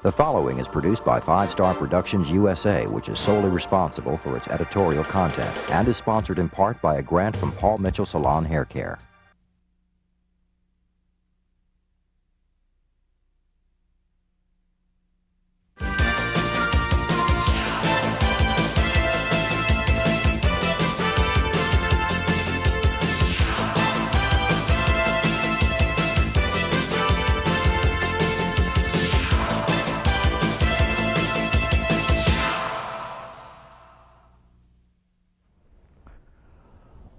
The following is produced by 5 Star Productions USA, which is solely responsible for its editorial content and is sponsored in part by a grant from Paul Mitchell Salon Hair Care.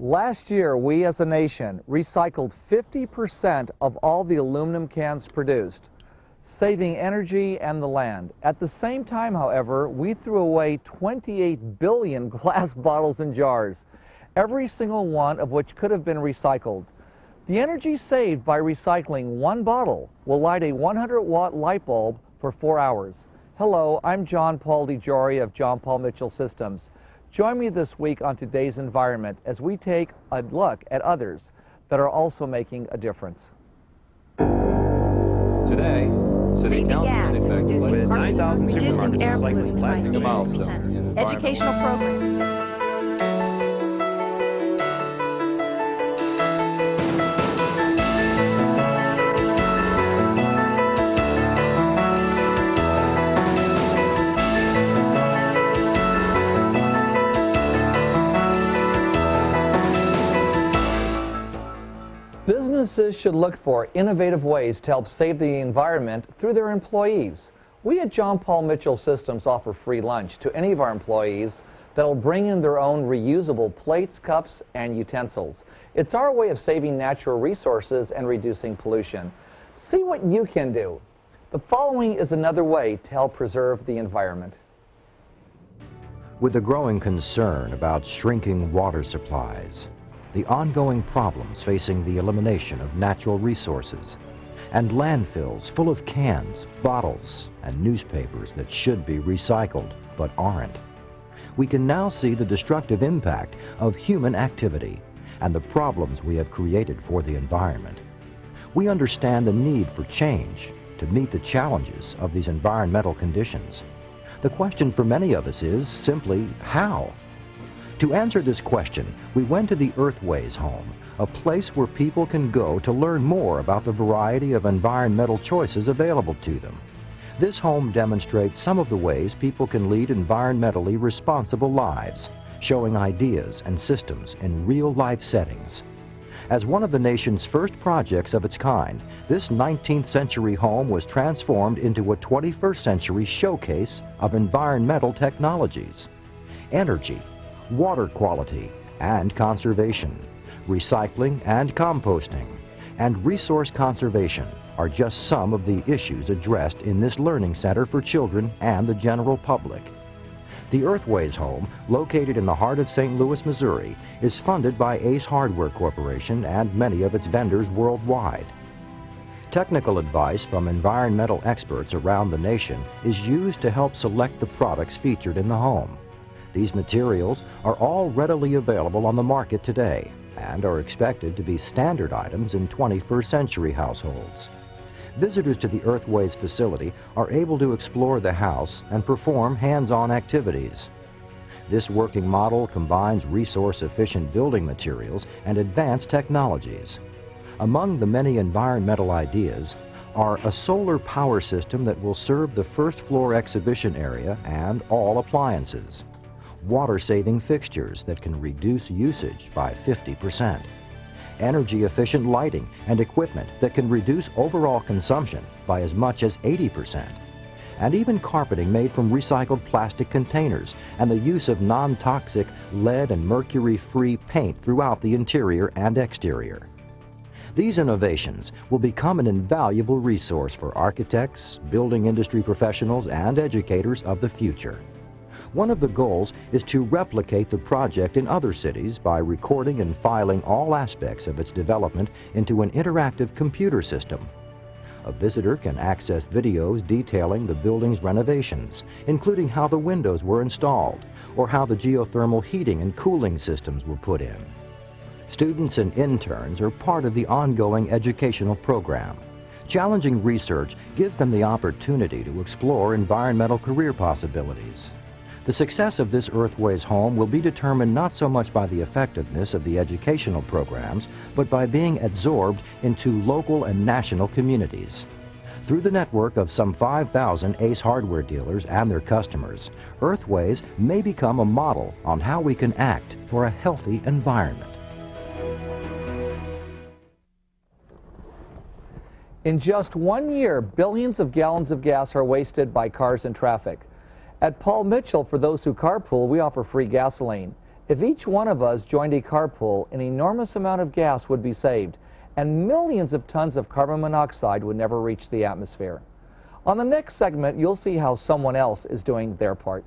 Last year, we as a nation recycled 50% of all the aluminum cans produced, saving energy and the land. At the same time, however, we threw away 28 billion glass bottles and jars, every single one of which could have been recycled. The energy saved by recycling one bottle will light a 100-watt light bulb for 4 hours. Hello, I'm John Paul DeGioia of John Paul Mitchell Systems. Join me this week on Today's Environment as we take a look at others that are also making a difference. Today, City Council in effect with 9,000 reducing air pollutants by recycling 30%. Educational programs. Businesses should look for innovative ways to help save the environment through their employees. We at John Paul Mitchell Systems offer free lunch to any of our employees that will bring in their own reusable plates, cups, and utensils. It's our way of saving natural resources and reducing pollution. See what you can do. The following is another way to help preserve the environment. With the growing concern about shrinking water supplies, the ongoing problems facing the elimination of natural resources, and landfills full of cans, bottles, and newspapers that should be recycled but aren't, we can now see the destructive impact of human activity and the problems we have created for the environment. We understand the need for change to meet the challenges of these environmental conditions. The question for many of us is simply how? To answer this question, we went to the Earthways Home, a place where people can go to learn more about the variety of environmental choices available to them. This home demonstrates some of the ways people can lead environmentally responsible lives, showing ideas and systems in real-life settings. As one of the nation's first projects of its kind, this 19th century home was transformed into a 21st century showcase of environmental technologies. Energy, water quality and conservation, recycling and composting, and resource conservation are just some of the issues addressed in this learning center for children and the general public. The Earthways Home, located in the heart of St. Louis, Missouri, is funded by Ace Hardware Corporation and many of its vendors worldwide. Technical advice from environmental experts around the nation is used to help select the products featured in the home. These materials are all readily available on the market today and are expected to be standard items in 21st century households. Visitors to the Earthways facility are able to explore the house and perform hands-on activities. This working model combines resource-efficient building materials and advanced technologies. Among the many environmental ideas are a solar power system that will serve the first floor exhibition area and all appliances, water-saving fixtures that can reduce usage by 50%, energy-efficient lighting and equipment that can reduce overall consumption by as much as 80%, and even carpeting made from recycled plastic containers and the use of non-toxic lead and mercury-free paint throughout the interior and exterior. These innovations will become an invaluable resource for architects, building industry professionals, and educators of the future. One of the goals is to replicate the project in other cities by recording and filing all aspects of its development into an interactive computer system. A visitor can access videos detailing the building's renovations, including how the windows were installed or how the geothermal heating and cooling systems were put in. Students and interns are part of the ongoing educational program. Challenging research gives them the opportunity to explore environmental career possibilities. The success of this Earthways Home will be determined not so much by the effectiveness of the educational programs, but by being absorbed into local and national communities. Through the network of some 5,000 Ace hardware dealers and their customers, Earthways may become a model on how we can act for a healthy environment. In just 1 year, billions of gallons of gas are wasted by cars and traffic. At Paul Mitchell, for those who carpool, we offer free gasoline. If each one of us joined a carpool, an enormous amount of gas would be saved, and millions of tons of carbon monoxide would never reach the atmosphere. On the next segment, you'll see how someone else is doing their part.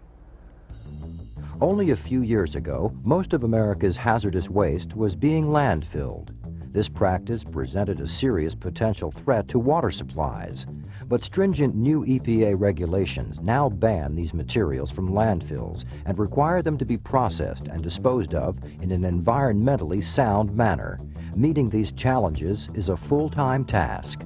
Only a few years ago, most of America's hazardous waste was being landfilled. This practice presented a serious potential threat to water supplies. But stringent new EPA regulations now ban these materials from landfills and require them to be processed and disposed of in an environmentally sound manner. Meeting these challenges is a full-time task.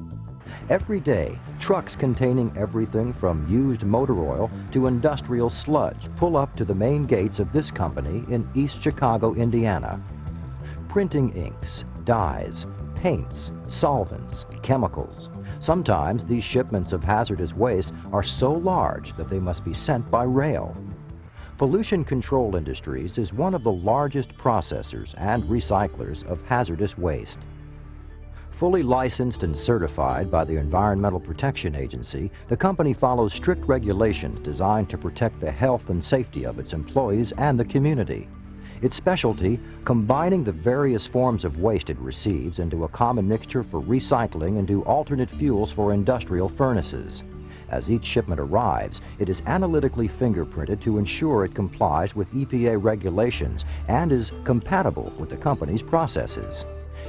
Every day, trucks containing everything from used motor oil to industrial sludge pull up to the main gates of this company in East Chicago, Indiana. Printing inks, dyes, paints, solvents, chemicals. Sometimes these shipments of hazardous waste are so large that they must be sent by rail. Pollution Control Industries is one of the largest processors and recyclers of hazardous waste. Fully licensed and certified by the Environmental Protection Agency, the company follows strict regulations designed to protect the health and safety of its employees and the community. Its specialty, combining the various forms of waste it receives into a common mixture for recycling into alternate fuels for industrial furnaces. As each shipment arrives, it is analytically fingerprinted to ensure it complies with EPA regulations and is compatible with the company's processes.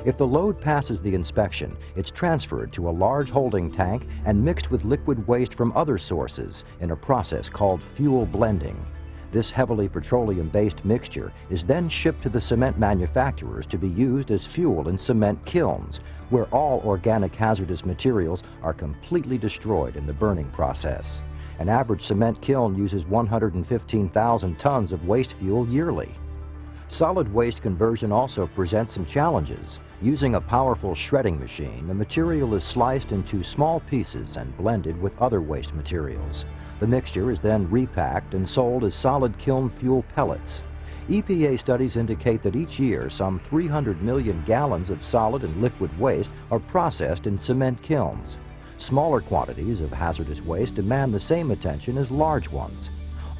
If the load passes the inspection, it's transferred to a large holding tank and mixed with liquid waste from other sources in a process called fuel blending. This heavily petroleum-based mixture is then shipped to the cement manufacturers to be used as fuel in cement kilns, where all organic hazardous materials are completely destroyed in the burning process. An average cement kiln uses 115,000 tons of waste fuel yearly. Solid waste conversion also presents some challenges. Using a powerful shredding machine, the material is sliced into small pieces and blended with other waste materials. The mixture is then repacked and sold as solid kiln fuel pellets. EPA studies indicate that each year some 300 million gallons of solid and liquid waste are processed in cement kilns. Smaller quantities of hazardous waste demand the same attention as large ones.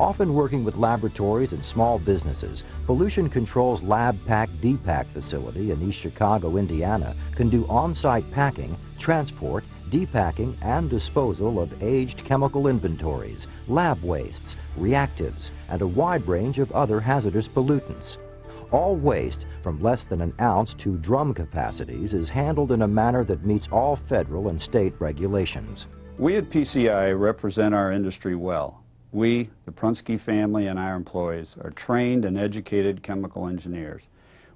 Often working with laboratories and small businesses, Pollution Control's Lab Pack Depack facility in East Chicago, Indiana, can do on-site packing, transport, depacking, and disposal of aged chemical inventories, lab wastes, reactives, and a wide range of other hazardous pollutants. All waste, from less than an ounce to drum capacities, is handled in a manner that meets all federal and state regulations. We at PCI represent our industry well. We, the Prunski family, and our employees are trained and educated chemical engineers.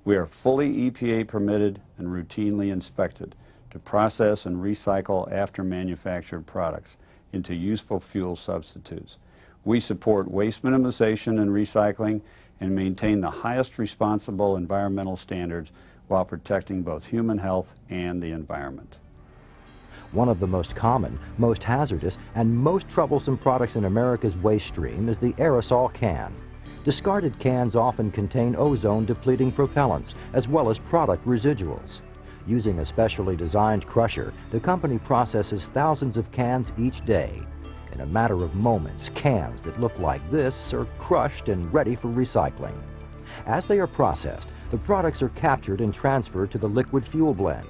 We are fully EPA permitted and routinely inspected to process and recycle after-manufactured products into useful fuel substitutes. We support waste minimization and recycling and maintain the highest responsible environmental standards while protecting both human health and the environment. One of the most common, most hazardous, and most troublesome products in America's waste stream is the aerosol can. Discarded cans often contain ozone-depleting propellants, as well as product residuals. Using a specially designed crusher, the company processes thousands of cans each day. In a matter of moments, cans that look like this are crushed and ready for recycling. As they are processed, the products are captured and transferred to the liquid fuel blend.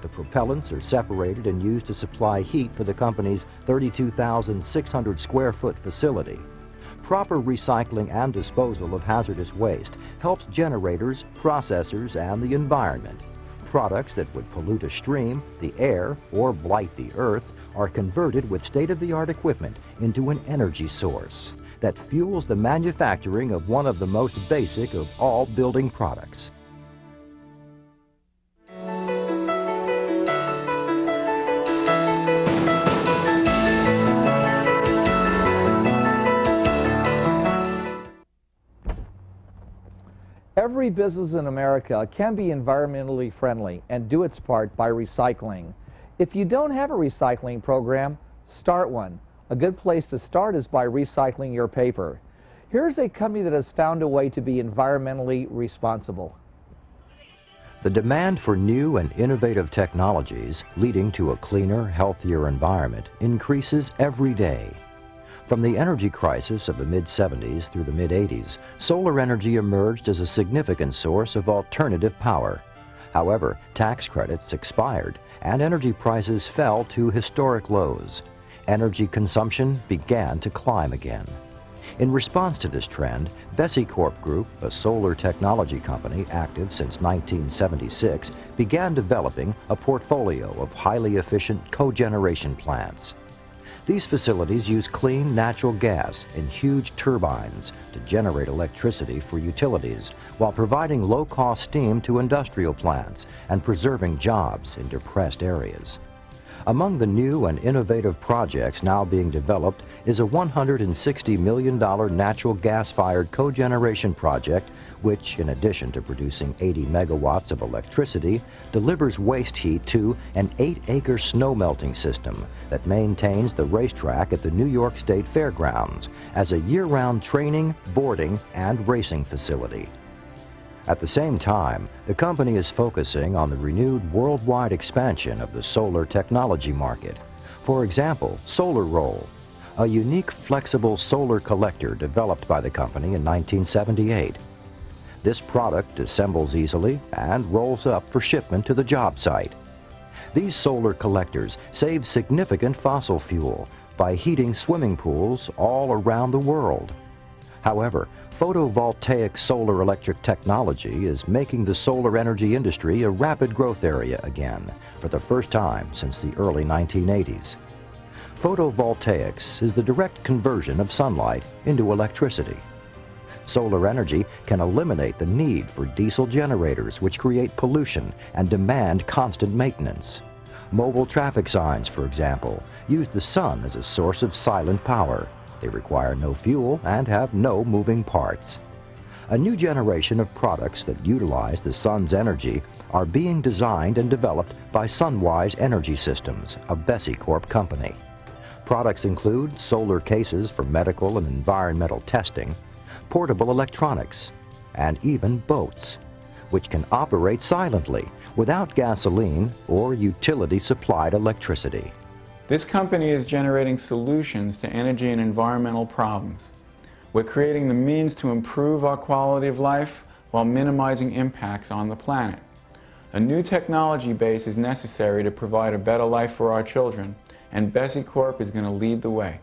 The propellants are separated and used to supply heat for the company's 32,600 square foot facility. Proper recycling and disposal of hazardous waste helps generators, processors, and the environment. Products that would pollute a stream, the air, or blight the earth are converted with state-of-the-art equipment into an energy source that fuels the manufacturing of one of the most basic of all building products. Every business in America can be environmentally friendly and do its part by recycling. If you don't have a recycling program, start one. A good place to start is by recycling your paper. Here's a company that has found a way to be environmentally responsible. The demand for new and innovative technologies leading to a cleaner, healthier environment increases every day. From the energy crisis of the mid-70s through the mid-80s, solar energy emerged as a significant source of alternative power. However, tax credits expired and energy prices fell to historic lows. Energy consumption began to climb again. In response to this trend, Bessie Corp Group, a solar technology company active since 1976, began developing a portfolio of highly efficient cogeneration plants. These facilities use clean natural gas in huge turbines to generate electricity for utilities while providing low-cost steam to industrial plants and preserving jobs in depressed areas. Among the new and innovative projects now being developed is a $160 million natural gas-fired cogeneration project which, in addition to producing 80 megawatts of electricity, delivers waste heat to an 8-acre snow melting system that maintains the racetrack at the New York State Fairgrounds as a year-round training, boarding, and racing facility. At the same time, the company is focusing on the renewed worldwide expansion of the solar technology market. For example, Solar Roll, a unique flexible solar collector developed by the company in 1978. This product assembles easily and rolls up for shipment to the job site. These solar collectors save significant fossil fuel by heating swimming pools all around the world. However, photovoltaic solar electric technology is making the solar energy industry a rapid growth area again for the first time since the early 1980s. Photovoltaics is the direct conversion of sunlight into electricity. Solar energy can eliminate the need for diesel generators which create pollution and demand constant maintenance. Mobile traffic signs, for example, use the sun as a source of silent power. They require no fuel and have no moving parts. A new generation of products that utilize the sun's energy are being designed and developed by Sunwise Energy Systems, a Bessie Corp company. Products include solar cases for medical and environmental testing, portable electronics, and even boats, which can operate silently without gasoline or utility-supplied electricity. This company is generating solutions to energy and environmental problems. We're creating the means to improve our quality of life while minimizing impacts on the planet. A new technology base is necessary to provide a better life for our children, and Bessie Corp is going to lead the way.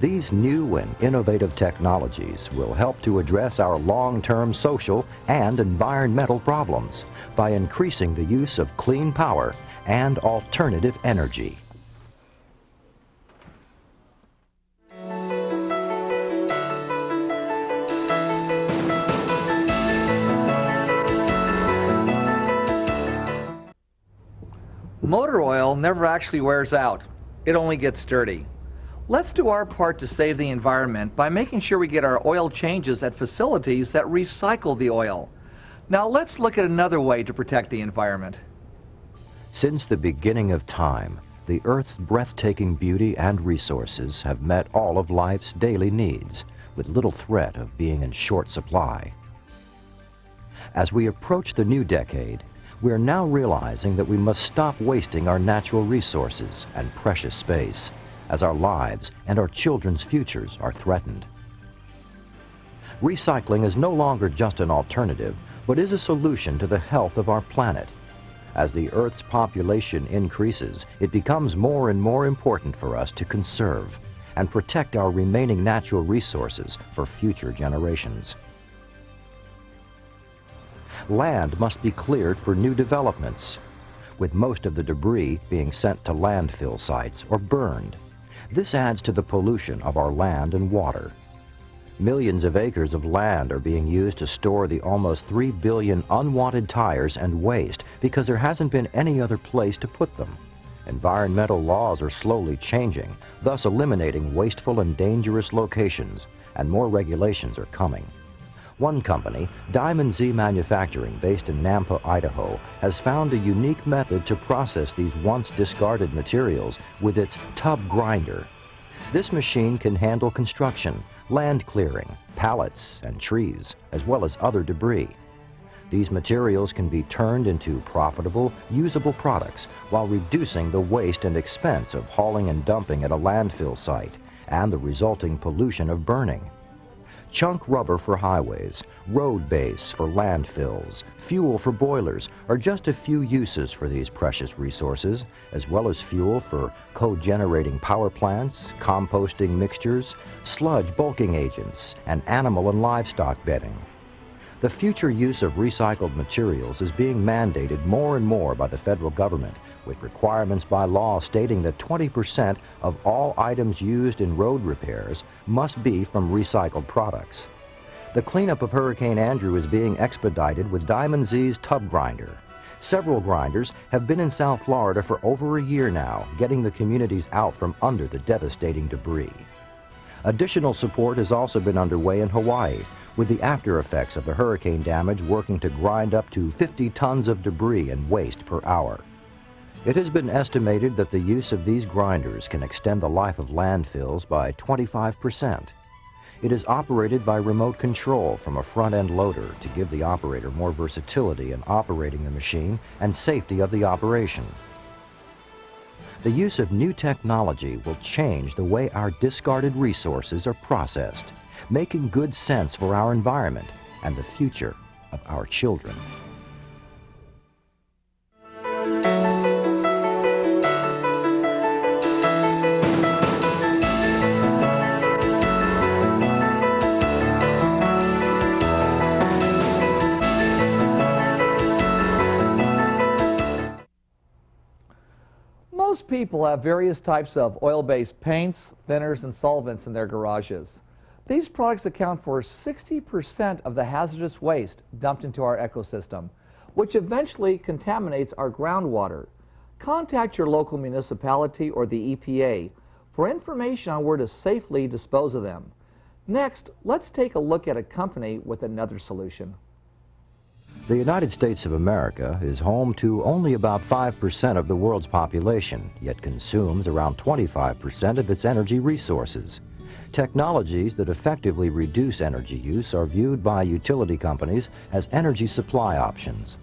These new and innovative technologies will help to address our long-term social and environmental problems by increasing the use of clean power and alternative energy. Motor oil never actually wears out. It only gets dirty. Let's do our part to save the environment by making sure we get our oil changes at facilities that recycle the oil. Now let's look at another way to protect the environment. Since the beginning of time, the Earth's breathtaking beauty and resources have met all of life's daily needs, with little threat of being in short supply. As we approach the new decade, we are now realizing that we must stop wasting our natural resources and precious space, as our lives and our children's futures are threatened. Recycling is no longer just an alternative, but is a solution to the health of our planet. As the Earth's population increases, it becomes more and more important for us to conserve and protect our remaining natural resources for future generations. Land must be cleared for new developments, with most of the debris being sent to landfill sites or burned. This adds to the pollution of our land and water. Millions of acres of land are being used to store the almost 3 billion unwanted tires and waste because there hasn't been any other place to put them. Environmental laws are slowly changing, thus eliminating wasteful and dangerous locations, and more regulations are coming. One company, Diamond Z Manufacturing, based in Nampa, Idaho, has found a unique method to process these once discarded materials with its tub grinder. This machine can handle construction, land clearing, pallets, and trees, as well as other debris. These materials can be turned into profitable, usable products while reducing the waste and expense of hauling and dumping at a landfill site and the resulting pollution of burning. Chunk rubber for highways, road base for landfills, fuel for boilers are just a few uses for these precious resources, as well as fuel for co-generating power plants, composting mixtures, sludge bulking agents, and animal and livestock bedding. The future use of recycled materials is being mandated more and more by the federal government, with requirements by law stating that 20% of all items used in road repairs must be from recycled products. The cleanup of Hurricane Andrew is being expedited with Diamond Z's tub grinder. Several grinders have been in South Florida for over a year now, getting the communities out from under the devastating debris. Additional support has also been underway in Hawaii, with the after effects of the hurricane damage working to grind up to 50 tons of debris and waste per hour. It has been estimated that the use of these grinders can extend the life of landfills by 25%. It is operated by remote control from a front-end loader to give the operator more versatility in operating the machine and safety of the operation. The use of new technology will change the way our discarded resources are processed, making good sense for our environment and the future of our children. Most people have various types of oil-based paints, thinners, and solvents in their garages. These products account for 60% of the hazardous waste dumped into our ecosystem, which eventually contaminates our groundwater. Contact your local municipality or the EPA for information on where to safely dispose of them. Next, let's take a look at a company with another solution. The United States of America is home to only about 5% of the world's population, yet consumes around 25% of its energy resources. Technologies that effectively reduce energy use are viewed by utility companies as energy supply options.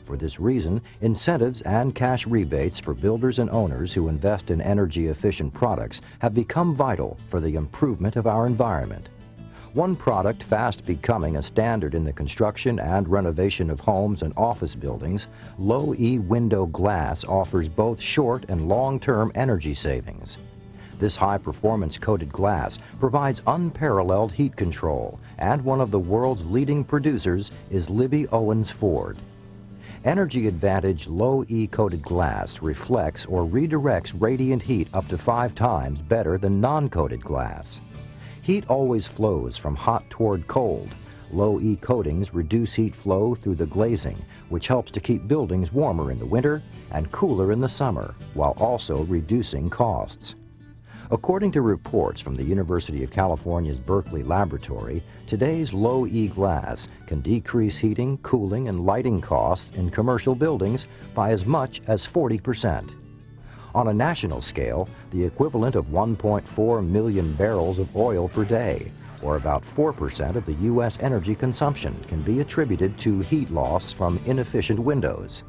For this reason, incentives and cash rebates for builders and owners who invest in energy-efficient products have become vital for the improvement of our environment. One product fast becoming a standard in the construction and renovation of homes and office buildings, low-E window glass offers both short and long-term energy savings. This high-performance coated glass provides unparalleled heat control, and one of the world's leading producers is Libby Owens Ford. Energy Advantage low-E coated glass reflects or redirects radiant heat up to 5 times better than non-coated glass. Heat always flows from hot toward cold. Low-E coatings reduce heat flow through the glazing, which helps to keep buildings warmer in the winter and cooler in the summer, while also reducing costs. According to reports from the University of California's Berkeley Laboratory, today's low-E glass can decrease heating, cooling, and lighting costs in commercial buildings by as much as 40%. On a national scale, the equivalent of 1.4 million barrels of oil per day, or about 4% of the U.S. energy consumption, can be attributed to heat loss from inefficient windows.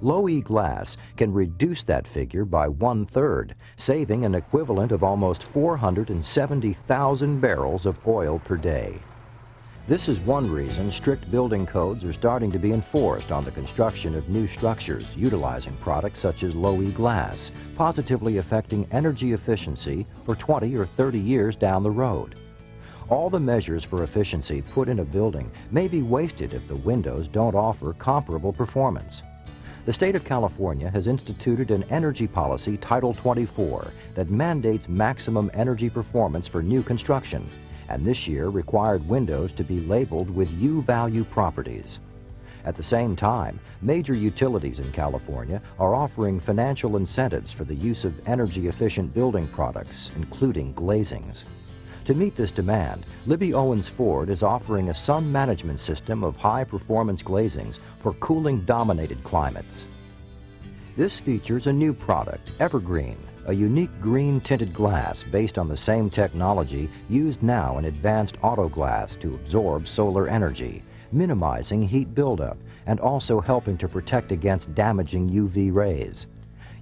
Low-E glass can reduce that figure by 1/3, saving an equivalent of almost 470,000 barrels of oil per day. This is one reason strict building codes are starting to be enforced on the construction of new structures utilizing products such as low-E glass, positively affecting energy efficiency for 20 or 30 years down the road. All the measures for efficiency put in a building may be wasted if the windows don't offer comparable performance. The state of California has instituted an energy policy, Title 24, that mandates maximum energy performance for new construction, and this year required windows to be labeled with U-value properties. At the same time, major utilities in California are offering financial incentives for the use of energy-efficient building products, including glazings. To meet this demand, Libby Owens Ford is offering a sun management system of high-performance glazings for cooling-dominated climates. This features a new product, Evergreen, a unique green-tinted glass based on the same technology used now in advanced auto glass to absorb solar energy, minimizing heat buildup and also helping to protect against damaging UV rays.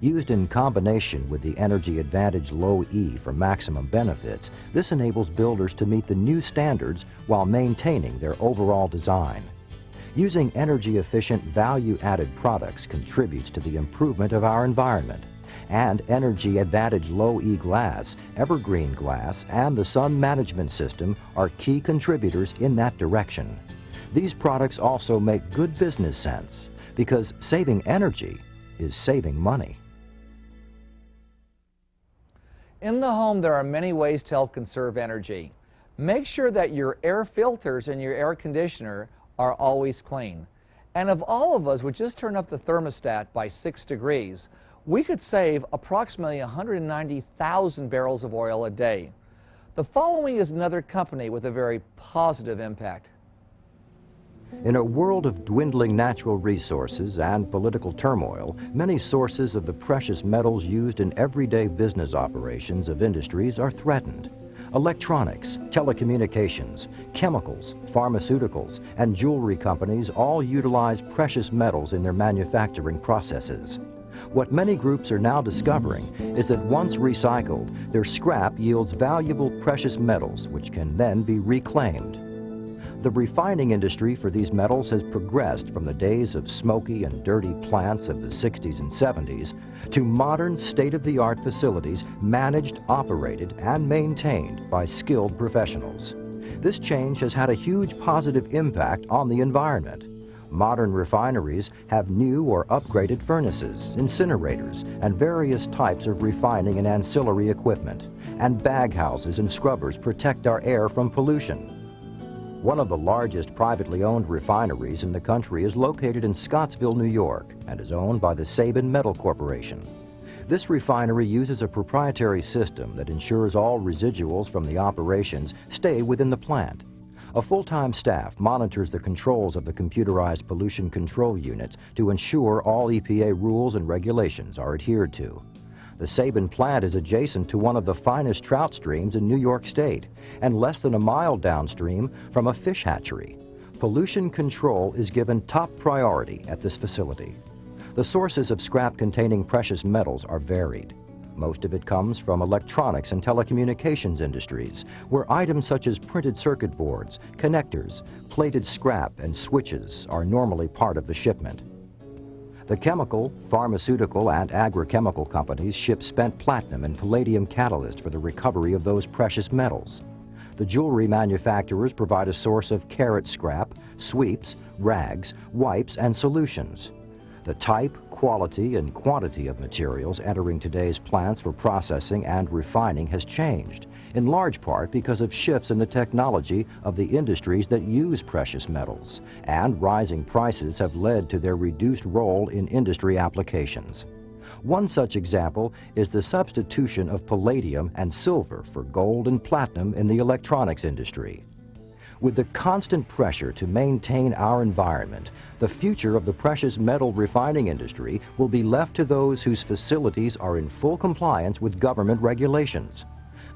Used in combination with the Energy Advantage Low E for maximum benefits, this enables builders to meet the new standards while maintaining their overall design. Using energy-efficient, value-added products contributes to the improvement of our environment. And Energy Advantage Low E glass, Evergreen glass, and the sun management system are key contributors in that direction. These products also make good business sense because saving energy is saving money. In the home, there are many ways to help conserve energy. Make sure that your air filters in your air conditioner are always clean. And if all of us would just turn up the thermostat by 6 degrees, we could save approximately 190,000 barrels of oil a day. The following is another company with a very positive impact. In a world of dwindling natural resources and political turmoil, many sources of the precious metals used in everyday business operations of industries are threatened. Electronics, telecommunications, chemicals, pharmaceuticals, and jewelry companies all utilize precious metals in their manufacturing processes. What many groups are now discovering is that once recycled, their scrap yields valuable precious metals which can then be reclaimed. The refining industry for these metals has progressed from the days of smoky and dirty plants of the 60s and 70s to modern state-of-the-art facilities managed, operated, and maintained by skilled professionals. This change has had a huge positive impact on the environment. Modern refineries have new or upgraded furnaces, incinerators, and various types of refining and ancillary equipment, and baghouses and scrubbers protect our air from pollution. One of the largest privately owned refineries in the country is located in Scottsville, New York, and is owned by the Sabin Metal Corporation. This refinery uses a proprietary system that ensures all residuals from the operations stay within the plant. A full-time staff monitors the controls of the computerized pollution control units to ensure all EPA rules and regulations are adhered to. The Sabin plant is adjacent to one of the finest trout streams in New York State and less than a mile downstream from a fish hatchery. Pollution control is given top priority at this facility. The sources of scrap containing precious metals are varied. Most of it comes from electronics and telecommunications industries, where items such as printed circuit boards, connectors, plated scrap, and switches are normally part of the shipment. The chemical, pharmaceutical, and agrochemical companies ship spent platinum and palladium catalyst for the recovery of those precious metals. The jewelry manufacturers provide a source of carat scrap, sweeps, rags, wipes, and solutions. The type, quality, and quantity of materials entering today's plants for processing and refining has changed, in large part because of shifts in the technology of the industries that use precious metals, and rising prices have led to their reduced role in industry applications. One such example is the substitution of palladium and silver for gold and platinum in the electronics industry. With the constant pressure to maintain our environment, the future of the precious metal refining industry will be left to those whose facilities are in full compliance with government regulations.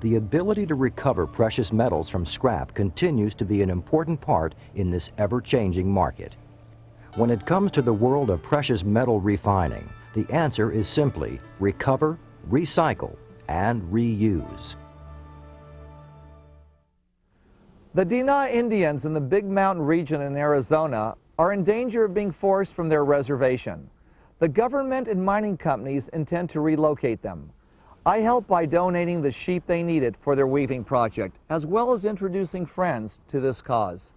The ability to recover precious metals from scrap continues to be an important part in this ever-changing market. When it comes to the world of precious metal refining, the answer is simply recover, recycle, and reuse. The Diná Indians in the Big Mountain region in Arizona are in danger of being forced from their reservation. The government and mining companies intend to relocate them. I helped by donating the sheep they needed for their weaving project, as well as introducing friends to this cause.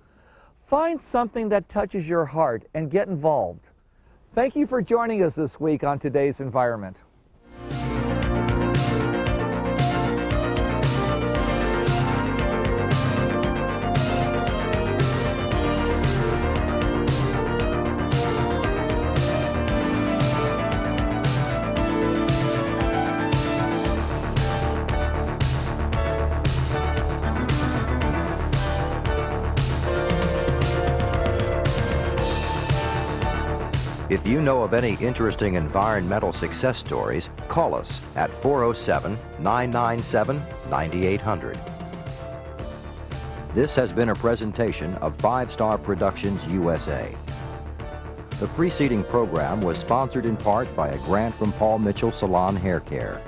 Find something that touches your heart and get involved. Thank you for joining us this week on Today's Environment. If you know of any interesting environmental success stories, call us at 407-997-9800. This has been a presentation of 5 Star Productions USA. The preceding program was sponsored in part by a grant from Paul Mitchell Salon Hair Care.